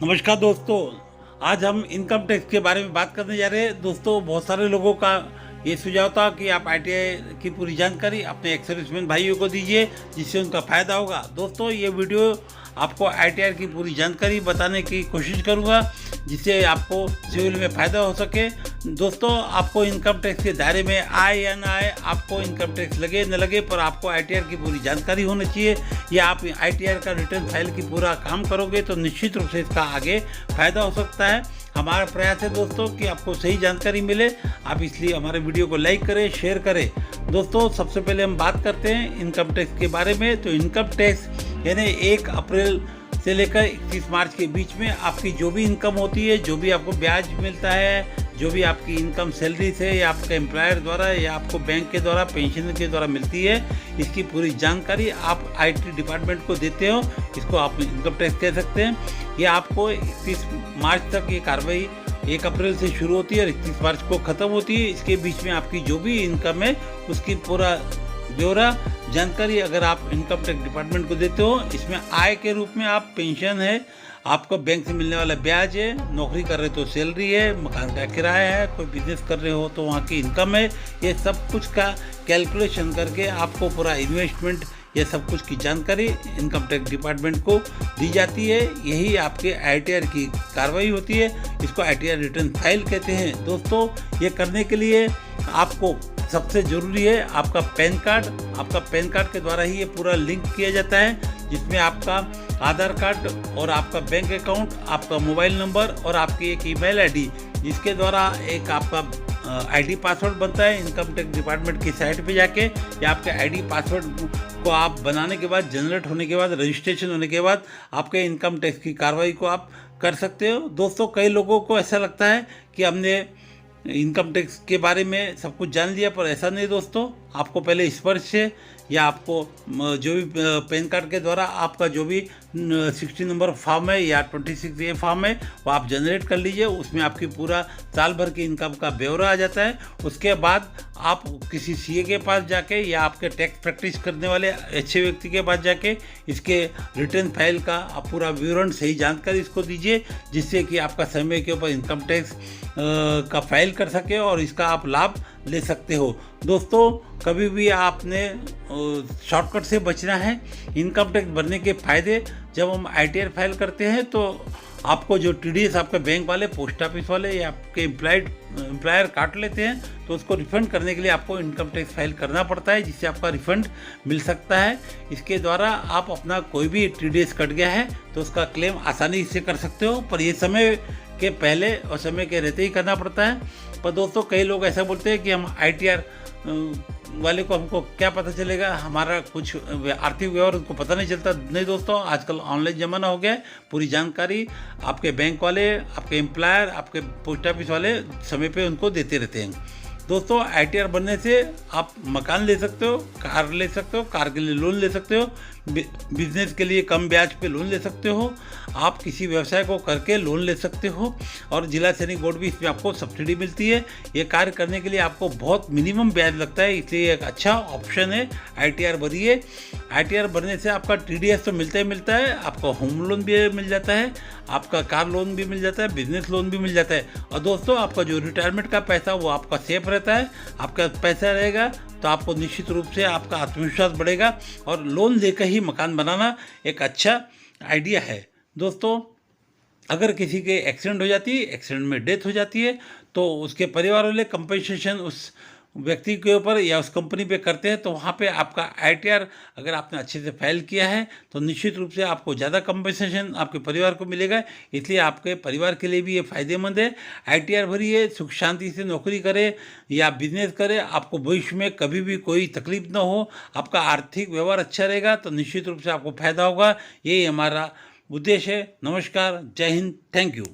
नमस्कार दोस्तों। आज हम इनकम टैक्स के बारे में बात करने जा रहे हैं। दोस्तों, बहुत सारे लोगों का ये सुझाव था कि आप आईटीआई की पूरी जानकारी अपने एक्स सर्विसमैन भाइयों को दीजिए, जिससे उनका फ़ायदा होगा। दोस्तों, ये वीडियो आपको आईटीआर की पूरी जानकारी बताने की कोशिश करूँगा, जिससे आपको सिविल में फ़ायदा हो सके। दोस्तों, आपको इनकम टैक्स के दायरे में आए या ना आए, आपको इनकम टैक्स लगे न लगे, पर आपको आईटीआर की पूरी जानकारी होनी चाहिए। या आप आईटीआर का रिटर्न फाइल की पूरा काम करोगे तो निश्चित रूप से इसका आगे फ़ायदा हो सकता है। हमारा प्रयास है दोस्तों कि आपको सही जानकारी मिले, आप इसलिए हमारे वीडियो को लाइक करें, शेयर करें। दोस्तों, सबसे पहले हम बात करते हैं इनकम टैक्स के बारे में। तो इनकम टैक्स यानी 1 अप्रैल से लेकर 31 मार्च के बीच में आपकी जो भी इनकम होती है, जो भी आपको ब्याज मिलता है, जो भी आपकी इनकम सैलरी से या आपके एम्प्लॉयर द्वारा या आपको बैंक के द्वारा, पेंशन के द्वारा मिलती है, इसकी पूरी जानकारी आप आईटी डिपार्टमेंट को देते हो। इसको आप इनकम टैक्स कह सकते हैं। ये आपको 31 मार्च तक ये कार्रवाई 1 अप्रैल से शुरू होती है और 31 मार्च को ख़त्म होती है। इसके बीच में आपकी जो भी इनकम है उसकी पूरा ब्यौरा जानकारी अगर आप इनकम टैक्स डिपार्टमेंट को देते हो, इसमें आय के रूप में आप पेंशन है, आपको बैंक से मिलने वाला ब्याज है, नौकरी कर रहे हो तो सैलरी है, मकान का किराया है, कोई बिजनेस कर रहे हो तो वहाँ की इनकम है, ये सब कुछ का कैलकुलेशन करके आपको पूरा इन्वेस्टमेंट, ये सब कुछ की जानकारी इनकम टैक्स डिपार्टमेंट को दी जाती है। यही आपके आईटीआर की कार्रवाई होती है। इसको आईटीआर रिटर्न फाइल कहते हैं। दोस्तों, ये करने के लिए आपको सबसे ज़रूरी है आपका पैन कार्ड। आपका पैन कार्ड के द्वारा ही ये पूरा लिंक किया जाता है, जिसमें आपका आधार कार्ड और आपका बैंक अकाउंट, आपका मोबाइल नंबर और आपकी एक ईमेल आईडी, जिसके द्वारा एक आपका आईडी पासवर्ड बनता है। इनकम टैक्स डिपार्टमेंट की साइट पे जाके या आपके आईडी पासवर्ड को आप बनाने के बाद, जनरेट होने के बाद, रजिस्ट्रेशन होने के बाद आपके इनकम टैक्स की कार्रवाई को आप कर सकते हो। दोस्तों, कई लोगों को ऐसा लगता है कि हमने इनकम टैक्स के बारे में सब कुछ जान लिया, पर ऐसा नहीं दोस्तों। आपको पहले स्पर्श से या आपको जो भी पैन कार्ड के द्वारा आपका जो भी 60 नंबर फॉर्म है या 26A फॉर्म है वो आप जनरेट कर लीजिए। उसमें आपकी पूरा साल भर की इनकम का ब्यौरा आ जाता है। उसके बाद आप किसी सीए के पास जाके या आपके टैक्स प्रैक्टिस करने वाले अच्छे व्यक्ति के पास जाके इसके रिटर्न फाइल का आप पूरा विवरण, सही जानकारी इसको दीजिए, जिससे कि आपका समय के ऊपर इनकम टैक्स का फाइल कर सके और इसका आप लाभ ले सकते हो। दोस्तों, कभी भी आपने शॉर्टकट से बचना है। इनकम टैक्स भरने के फ़ायदे, जब हम आईटीआर फाइल करते हैं तो आपको जो टीडीएस आपके बैंक वाले, पोस्ट ऑफिस वाले या आपके एम्प्लॉयर काट लेते हैं, तो उसको रिफ़ंड करने के लिए आपको इनकम टैक्स फाइल करना पड़ता है, जिससे आपका रिफ़ंड मिल सकता है। इसके द्वारा आप अपना कोई भी टीडीएस कट गया है तो उसका क्लेम आसानी से कर सकते हो, पर ये समय के पहले और समय के रहते ही करना पड़ता है। पर दोस्तों, कई लोग ऐसा बोलते हैं कि हम आईटीआर वाले को, हमको क्या पता चलेगा, हमारा कुछ आर्थिक व्यवहार उनको पता नहीं चलता। नहीं दोस्तों, आजकल ऑनलाइन ज़माना हो गया है। पूरी जानकारी आपके बैंक वाले, आपके एम्प्लॉयर, आपके पोस्ट ऑफिस वाले समय पे उनको देते रहते हैं। दोस्तों, आईटीआर बनने से आप मकान ले सकते हो, कार ले सकते हो, कार के लिए लोन ले सकते हो, बिजनेस के लिए कम ब्याज पे लोन ले सकते हो, आप किसी व्यवसाय को करके लोन ले सकते हो, और जिला सैनिक बोर्ड भी इसमें आपको सब्सिडी मिलती है। ये कार्य करने के लिए आपको बहुत मिनिमम ब्याज लगता है, इसलिए एक अच्छा ऑप्शन है। आईटीआर भरिए। आईटीआर भरने से आपका टीडीएस तो मिलता ही मिलता है, आपका होम लोन भी मिल जाता है, आपका कार लोन भी मिल जाता है, बिजनेस लोन भी मिल जाता है। और दोस्तों, आपका जो रिटायरमेंट का पैसा वो आपका सेफ रहता है। आपका पैसा रहेगा तो आपको निश्चित रूप से आपका आत्मविश्वास बढ़ेगा, और लोन लेकर ही मकान बनाना एक अच्छा आइडिया है। दोस्तों, अगर किसी के एक्सीडेंट हो जाती है, एक्सीडेंट में डेथ हो जाती है, तो उसके परिवार वाले कंपनसेशन उस व्यक्ति के ऊपर या उस कंपनी पे करते हैं, तो वहाँ पे आपका आईटीआर अगर आपने अच्छे से फाइल किया है तो निश्चित रूप से आपको ज़्यादा कंपनसेशन आपके परिवार को मिलेगा। इसलिए आपके परिवार के लिए भी ये फ़ायदेमंद है। आईटीआर भरिए, सुख शांति से नौकरी करे या बिजनेस करे, आपको भविष्य में कभी भी कोई तकलीफ ना हो, आपका आर्थिक व्यवहार अच्छा रहेगा, तो निश्चित रूप से आपको फ़ायदा होगा। यही हमारा उद्देश्य है। नमस्कार, जय हिंद, थैंक यू।